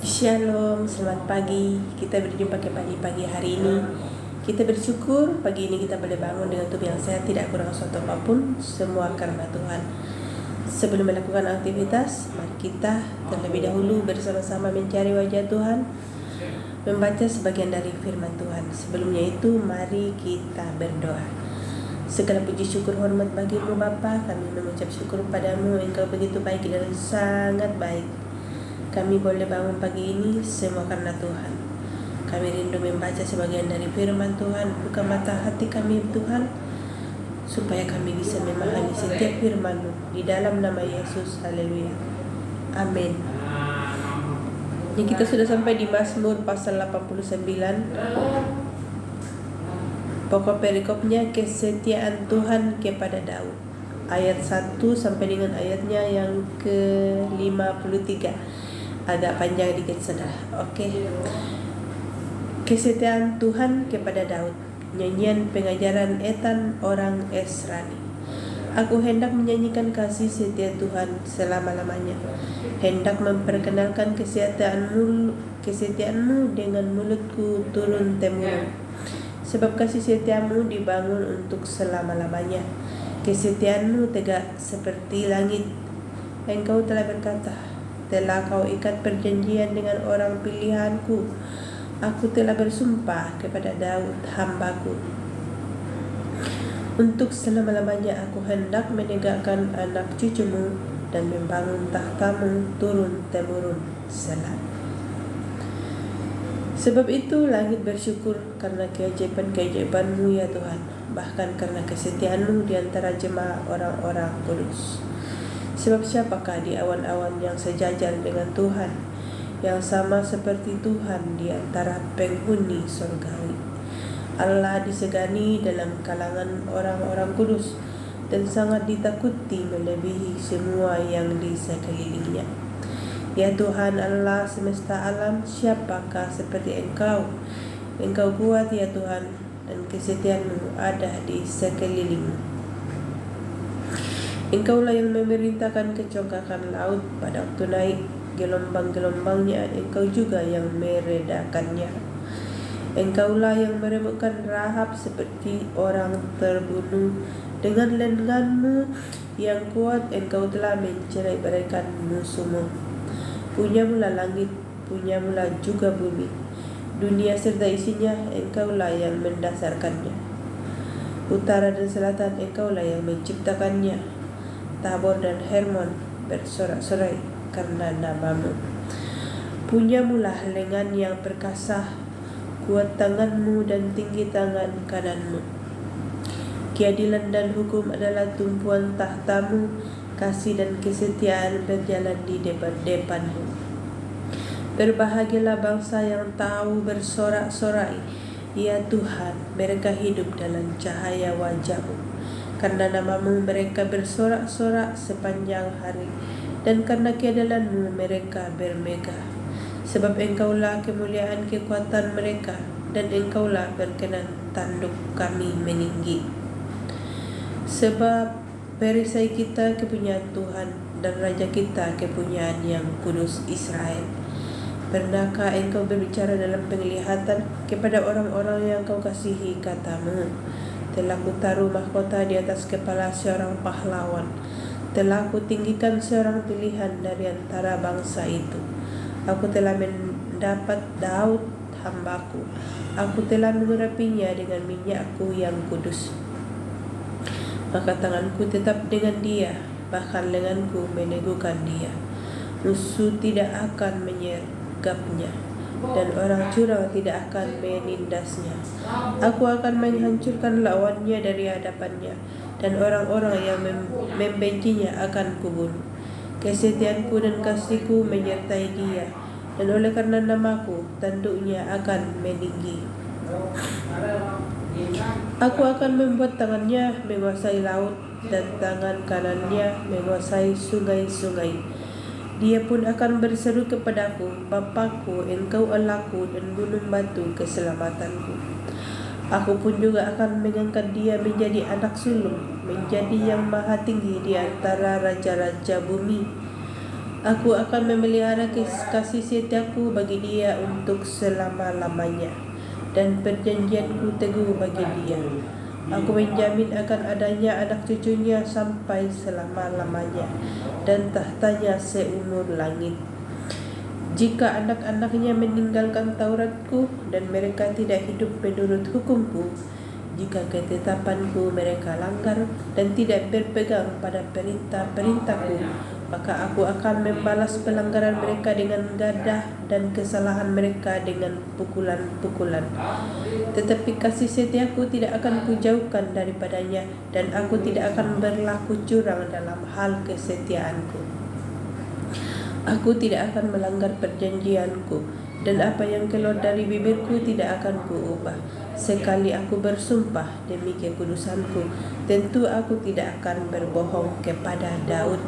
Shalom, selamat pagi. Kita berjumpa kembali pagi hari ini. Kita bersyukur pagi ini kita boleh bangun dengan tubuh yang sehat, tidak kurang suatu apapun, semua karena Tuhan. Sebelum melakukan aktivitas, mari kita terlebih dahulu bersama-sama mencari wajah Tuhan, membaca sebagian dari firman Tuhan. Sebelumnya itu, mari kita berdoa. Segala puji syukur hormat bagimu Bapa, kami mengucap syukur padamu, Engkau begitu baik dan sangat baik. Kami boleh bangun pagi ini semua karena Tuhan. Kami rindu membaca sebagian dari firman Tuhan. Buka mata hati kami Tuhan, supaya kami bisa memahami setiap firman-Mu. Di dalam nama Yesus, haleluya. Amin. Ini kita sudah sampai di Mazmur pasal 89. Pokok perikopnya kesetiaan Tuhan kepada Daud. Ayat 1 sampai dengan ayatnya yang ke-53. Agak panjang dikit sudah. Oke. Kesetiaan Tuhan kepada Daud. Nyanyian pengajaran Etan orang Esrani. Aku hendak menyanyikan kasih setia Tuhan selama-lamanya. Hendak memperkenalkan kesetiaanmu dengan mulutku turun-temurun. Sebab kasih setiamu dibangun untuk selama-lamanya. Kesetiaanmu tegak seperti langit. Engkau telah berkata, telah kau ikat perjanjian dengan orang pilihanku. Aku telah bersumpah kepada Daud hambaku. Untuk selama-lamanya aku hendak menegakkan anak cucumu dan membangun tahtamu turun-temurun. Selah. Sebab itu langit bersyukur karena keajaiban-keajaiban-Mu ya Tuhan, bahkan karena kesetiaan-Mu di antara jemaah orang-orang kudus. Sebab siapakah di awan-awan yang sejajar dengan Tuhan, yang sama seperti Tuhan di antara penghuni surgawi. Allah disegani dalam kalangan orang-orang kudus dan sangat ditakuti melebihi semua yang di sekelilingnya. Ya Tuhan Allah semesta alam, siapakah seperti Engkau? Engkau kuat ya Tuhan, dan kesetiaan-Mu ada di sekelilingmu. Engkaulah yang memerintahkan kecongkakan laut pada waktu naik gelombang-gelombangnya. Engkau juga yang meredakannya. Engkaulah yang meremukkan Rahab seperti orang terbunuh. Dengan lengan-Mu yang kuat Engkau telah mencerai-beraikan musuh-Mu. Punyamulah langit, punyamulah juga bumi. Dunia serta isinya Engkaulah yang mendasarkannya. Utara dan selatan Engkaulah yang menciptakannya. Tabor dan Hermon bersorak-sorai karena nama-Mu. Punyamulah lengan yang perkasa, kuat tangan-Mu dan tinggi tangan kanan-Mu. Keadilan dan hukum adalah tumpuan tahta-Mu, kasih dan kesetiaan berjalan di depan-Mu. Berbahagialah bangsa yang tahu bersorak-sorai, ya Tuhan, mereka hidup dalam cahaya wajah-Mu. Karena nama-Mu mereka bersorak-sorak sepanjang hari, dan karena keadilan-Mu mereka bermegah. Sebab Engkaulah kemuliaan kekuatan mereka, dan Engkaulah berkenan tanduk kami meninggi. Sebab perisai kita kepunyaan Tuhan, dan Raja kita kepunyaan yang kudus Israel. Pernahkah Engkau berbicara dalam penglihatan kepada orang-orang yang Kau kasihi kata-Mu? Telah kutaruh mahkota di atas kepala seorang pahlawan. Telah kutinggikan seorang pilihan dari antara bangsa itu. Aku telah mendapat Daud hambaku. Aku telah mengurapinya dengan minyakku yang kudus. Maka tanganku tetap dengan dia, bahkan lenganku meneguhkan dia. Musuh tidak akan menyergapnya, dan orang curang tidak akan menindasnya. Aku akan menghancurkan lawannya dari hadapannya, dan orang-orang yang membencinya akan kubunuh. Kesetiaanku dan kasihku menyertai dia, dan oleh karena namaku tanduknya akan meninggi. Aku akan membuat tangannya menguasai laut, dan tangan kanannya menguasai sungai-sungai. Dia pun akan berseru kepadaku, Bapakku, Engkau Allahku dan gunung batu keselamatanku. Aku pun juga akan mengangkat dia menjadi anak sulung, menjadi yang maha tinggi di antara raja-raja bumi. Aku akan memelihara kasih setiaku bagi dia untuk selama-lamanya, dan perjanjianku teguh bagi dia. Aku menjamin akan adanya anak cucunya sampai selama-lamanya, dan tahtanya seumur langit. Jika anak-anaknya meninggalkan Tauratku dan mereka tidak hidup menurut hukumku, jika ketetapanku mereka langgar dan tidak berpegang pada perintah-perintahku, maka aku akan membalas pelanggaran mereka dengan gadah dan kesalahan mereka dengan pukulan-pukulan. Tetapi kasih setiaku tidak akan kujauhkan daripadanya, dan aku tidak akan berlaku curang dalam hal kesetiaanku. Aku tidak akan melanggar perjanjianku, dan apa yang keluar dari bibirku tidak akan kuubah. Sekali aku bersumpah demi kekudusanku, tentu aku tidak akan berbohong kepada Daud.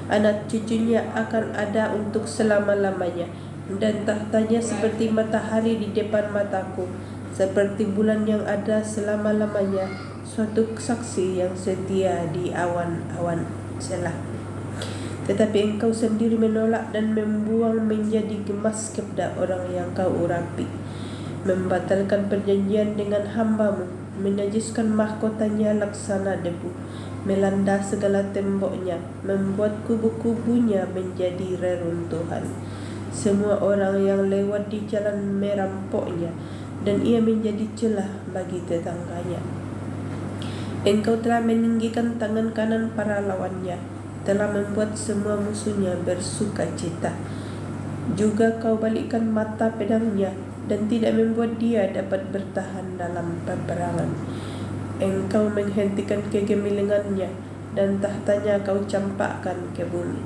Anak cucunya akan ada untuk selama-lamanya, dan tahtanya seperti matahari di depan mataku, seperti bulan yang ada selama-lamanya, suatu saksi yang setia di awan-awan. Selah. Tetapi engkau sendiri menolak dan membuang menjadi gemas kepada orang yang kau urapi, membatalkan perjanjian dengan hambamu, menajiskan mahkotanya laksana debu, melanda segala temboknya, membuat kubu-kubunya menjadi reruntuhan. Semua orang yang lewat di jalan merampoknya, dan ia menjadi celah bagi tetangganya. Engkau telah meninggikan tangan kanan para lawannya, telah membuat semua musuhnya bersuka cita. Juga kau balikkan mata pedangnya, dan tidak membuat dia dapat bertahan dalam peperangan. Engkau menghentikan kegemilangannya, dan tahtanya kau campakkan ke bumi.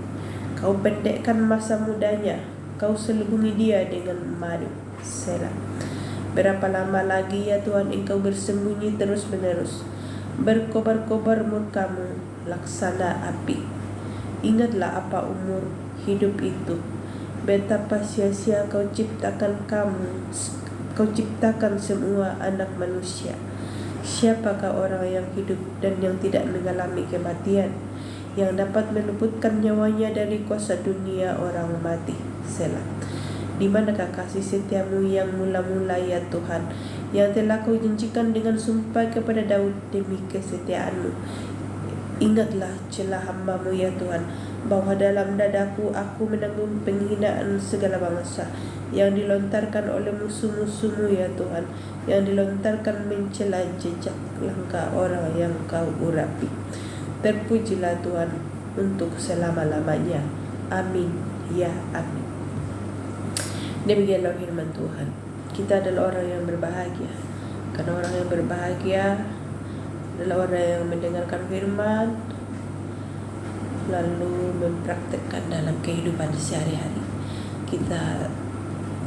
Kau pendekkan masa mudanya, kau selubungi dia dengan madu. Selah. Berapa lama lagi ya Tuhan engkau bersembunyi terus-menerus? Berkobar-kobar murkamu laksana api. Ingatlah apa umur hidup itu, betapa sia-sia kau ciptakan semua anak manusia. Siapakah orang yang hidup dan yang tidak mengalami kematian, yang dapat meluputkan nyawanya dari kuasa dunia orang mati? Selah. Di manakah kasih setiamu yang mula-mula ya Tuhan, yang telah kau janjikan dengan sumpah kepada Daud demi kesetiaanmu? Ingatlah celah hamba-Mu ya Tuhan, bahwa dalam dadaku aku menanggung penghinaan segala bangsa yang dilontarkan oleh musuh-musuh-Mu ya Tuhan, yang dilontarkan mencela jejak langkah orang yang Kau urapi. Terpujilah Tuhan untuk selama-lamanya. Amin ya amin. Demikianlah firman Tuhan. Kita adalah orang yang berbahagia, karena orang yang berbahagia adalah orang yang mendengarkan firman lalu mempraktekkan dalam kehidupan sehari-hari. Kita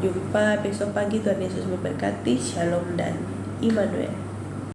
jumpa besok pagi. Tuhan Yesus memberkati. Shalom dan Immanuel.